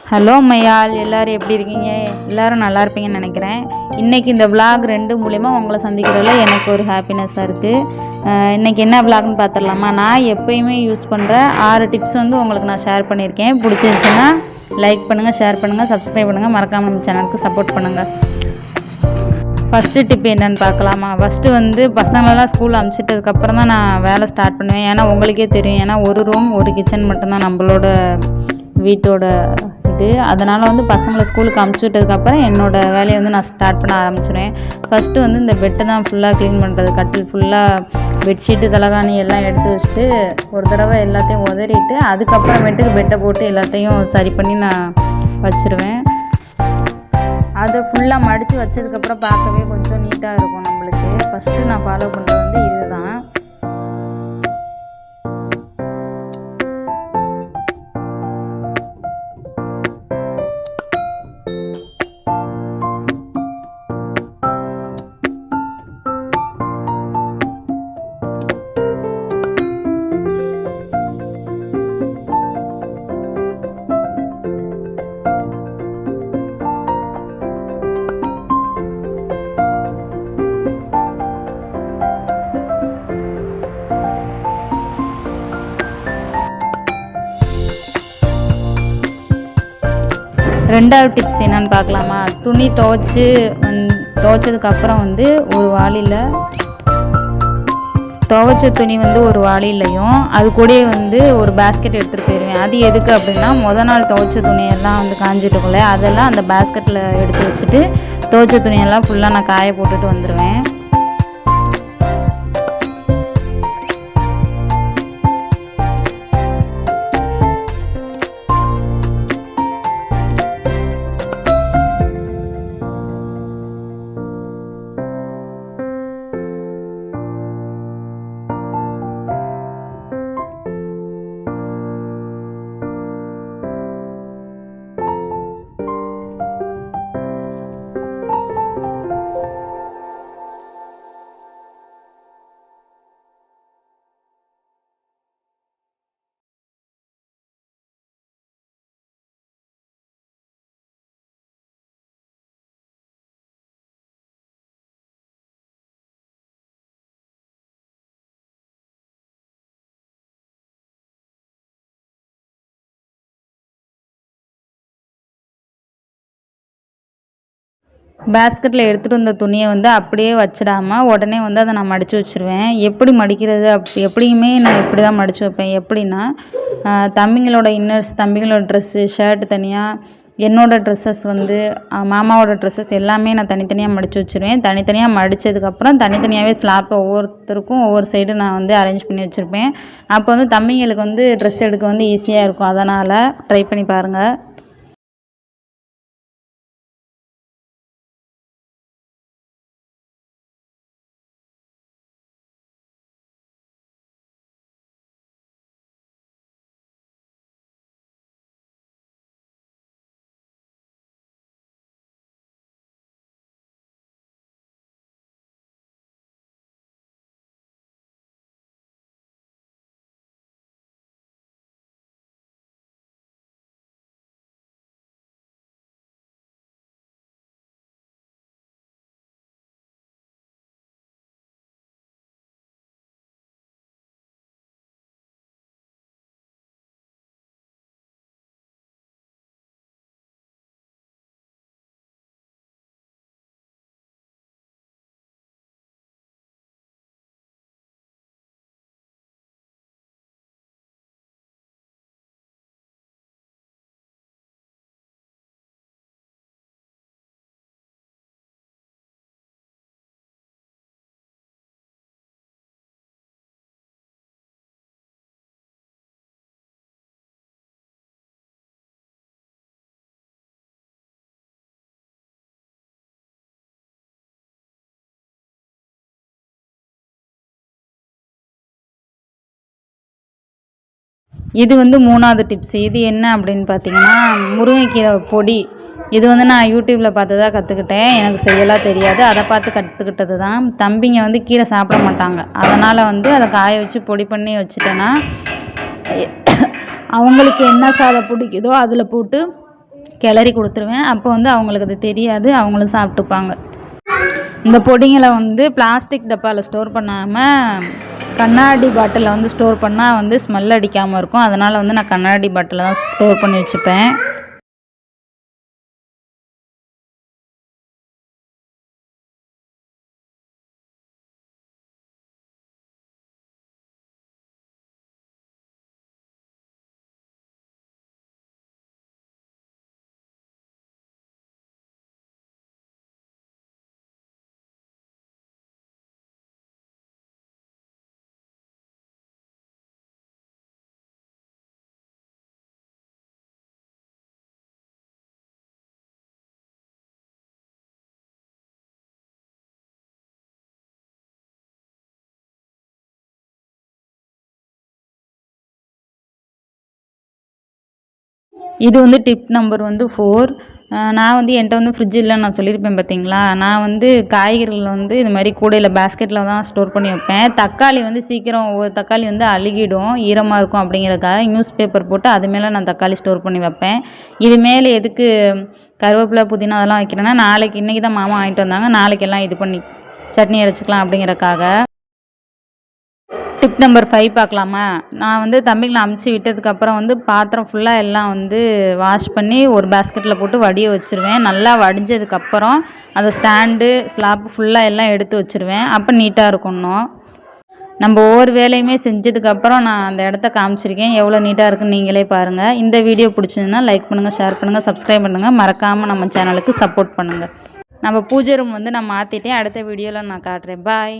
Hello மையால் எல்லோரும் எப்படி இருக்கீங்க? எல்லோரும் நல்லா இருப்பீங்கன்னு நினைக்கிறேன். இன்றைக்கி இந்த விலாக் 2 மூலிமா உங்களை சந்திக்கிறதுல எனக்கு ஒரு ஹாப்பினஸ்ஸாக இருக்குது. இன்றைக்கி என்ன விலாக்னு பார்த்துடலாமா? நான் எப்போயுமே யூஸ் பண்ணுற 6 டிப்ஸ் வந்து உங்களுக்கு நான் ஷேர் பண்ணியிருக்கேன். பிடிச்சிருந்துச்சுன்னா லைக் பண்ணுங்கள், ஷேர் பண்ணுங்கள், சப்ஸ்கிரைப் பண்ணுங்கள், மறக்காமல் நம்ம சேனலுக்கு சப்போர்ட் பண்ணுங்கள். ஃபஸ்ட்டு டிப் என்னென்னு பார்க்கலாமா? ஃபஸ்ட்டு வந்து பசங்களெல்லாம் ஸ்கூல் அனுப்பிச்சிட்டதுக்கப்புறம் தான் நான் வேலை ஸ்டார்ட் பண்ணுவேன். ஏன்னா உங்களுக்கே தெரியும், ஏன்னா ஒரு ரூம் ஒரு கிச்சன் மட்டும்தான் நம்மளோட வீட்டோட அதனால் வந்து பசங்களை ஸ்கூலுக்கு அமுச்சு விட்டதுக்கப்புறம் என்னோடய வேலையை வந்து நான் ஸ்டார்ட் பண்ண ஆரம்பிச்சிடுவேன். ஃபஸ்ட்டு வந்து இந்த பெட்டை தான் ஃபுல்லாக க்ளீன் பண்ணுறது. கட்டில் ஃபுல்லாக பெட்ஷீட்டு தலகாணி எல்லாம் எடுத்து வச்சுட்டு ஒரு தடவை எல்லாத்தையும் உதறிட்டு அதுக்கப்புறமேட்டுக்கு பெட்டை போட்டு எல்லாத்தையும் சரி பண்ணி நான் வச்சுருவேன். அதை ஃபுல்லாக மடித்து வச்சதுக்கப்புறம் பார்க்கவே கொஞ்சம் நீட்டாக இருக்கும் நம்மளுக்கு. ஃபஸ்ட்டு நான் ஃபாலோ பண்ணுறது வந்து இதுதான். ரெண்டாவது டிப்ஸ் என்னென்னு பார்க்கலாமா? துணி துவைச்சதுக்கப்புறம் வந்து ஒரு வாளியில் துவைச்ச துணி வந்து ஒரு வாளிலையும் அது கூடயே வந்து ஒரு பேஸ்கெட் எடுத்துகிட்டு போயிடுவேன். அது எதுக்கு அப்படின்னா, நாள் துவைச்ச துணியெல்லாம் வந்து காஞ்சிட்டுக்குள்ளே அதெல்லாம் அந்த பேஸ்கெட்டில் எடுத்து வச்சுட்டு துவைச்ச துணியெல்லாம் ஃபுல்லாக நான் காய போட்டுட்டு வந்துடுவேன். பேஸ்கெட்டில் எடுத்துகிட்டு வந்த துணியை வந்து அப்படியே வச்சிடாமல் உடனே வந்து அதை நான் மடித்து வச்சுருவேன். எப்படி மடிக்கிறது எப்படியுமே நான் இப்படி தான் மடித்து வைப்பேன். எப்படின்னா, தம்பிங்களோட இன்னர்ஸ், தம்பிங்களோட ட்ரெஸ்ஸு, ஷர்ட்டு தனியாக, என்னோடய ட்ரெஸ்ஸஸ் வந்து மாமாவோட ட்ரெஸ்ஸஸ் எல்லாமே நான் தனித்தனியாக மடித்து வச்சுருவேன். தனித்தனியாக மடித்ததுக்கப்புறம் தனித்தனியாகவே ஸ்லாப்பை ஒவ்வொருத்தருக்கும் ஒவ்வொரு சைடு நான் வந்து அரேஞ்ச் பண்ணி வச்சுருப்பேன். அப்போ வந்து தம்பிங்களுக்கு வந்து ட்ரெஸ் எடுக்க வந்து ஈஸியாக இருக்கும். அதனால் ட்ரை பண்ணி பாருங்கள். இது வந்து 3வது டிப்ஸ். இது என்ன அப்படின்னு பார்த்தீங்கன்னா, முருங்கைக்கீரை பொடி. இது வந்து நான் யூடியூப்பில் பார்த்து தான் கற்றுக்கிட்டேன். எனக்கு செய்யலாம் தெரியாது. அதை பார்த்து கற்றுக்கிட்டது தான். தம்பிங்க வந்து கீரை சாப்பிட மாட்டாங்க. அதனால் வந்து அதை காய வச்சு பொடி பண்ணி வச்சுட்டேன்னா, அவங்களுக்கு என்ன சாதம் பிடிக்குதோ அதில் போட்டு கிளறி கொடுத்துருவேன். அப்போ வந்து அவங்களுக்கு அது தெரியாது, அவங்களும் சாப்பிட்டுப்பாங்க. இந்த பொடிங்களை வந்து பிளாஸ்டிக் டப்பாவில் ஸ்டோர் பண்ணாமல் கண்ணாடி பாட்டிலில் வந்து ஸ்டோர் பண்ணால் வந்து ஸ்மெல் அடிக்காமல் இருக்கும். அதனால் வந்து நான் கண்ணாடி பாட்டிலில் தான் ஸ்டோர் பண்ணி வச்சுப்பேன். இது வந்து டிப் நம்பர் வந்து 4. நான் வந்து என்கிட்ட வந்து ஃப்ரிட்ஜ் இல்லைன்னு நான் சொல்லியிருப்பேன் பார்த்தீங்களா. நான் வந்து காய்கறிகள் வந்து இது மாதிரி கூடையில் பேஸ்கெட்டில் தான் ஸ்டோர் பண்ணி வைப்பேன். தக்காளி வந்து சீக்கிரம் ஒவ்வொரு தக்காளி வந்து அழுகிடும், ஈரமாக இருக்கும் அப்படிங்கிறதுக்காக நியூஸ் பேப்பர் போட்டு அது மேலே நான் தக்காளி ஸ்டோர் பண்ணி வைப்பேன். இது மேலே எதுக்கு கருவேப்பிலை, புதினா அதெல்லாம் வைக்கிறேன்னா, நாளைக்கு இன்றைக்கி தான் மாமா வாங்கிட்டு வந்தாங்க, நாளைக்கு எல்லாம் இது பண்ணி சட்னி அரைச்சிக்கலாம் அப்படிங்கிறக்காக. டிப் நம்பர் 5 பார்க்கலாமா. நான் வந்து தம்பிகளை அமுச்சு விட்டதுக்கப்புறம் வந்து பாத்திரம் ஃபுல்லாக எல்லாம் வந்து வாஷ் பண்ணி ஒரு பேஸ்கெட்டில் போட்டு வடிய வச்சுருவேன். நல்லா வடிஞ்சதுக்கப்புறம் அந்த ஸ்டாண்டு ஸ்லாப்பு ஃபுல்லாக எல்லாம் எடுத்து வச்சுருவேன். அப்போ நீட்டாக இருக்கணும். நம்ம ஒவ்வொரு வேலையுமே செஞ்சதுக்கப்புறம் நான் அந்த இடத்த காமிச்சிருக்கேன். எவ்வளோ நீட்டாக இருக்குன்னு நீங்களே பாருங்கள். இந்த வீடியோ பிடிச்சிருந்தா லைக் பண்ணுங்கள், ஷேர் பண்ணுங்கள், சப்ஸ்கிரைப் பண்ணுங்கள். மறக்காமல் நம்ம சேனலுக்கு சப்போர்ட் பண்ணுங்கள். நம்ம பூஜை ரூம் வந்து நான் மாற்றிட்டேன். அடுத்த வீடியோவில் நான் காட்டுறேன். பாய்.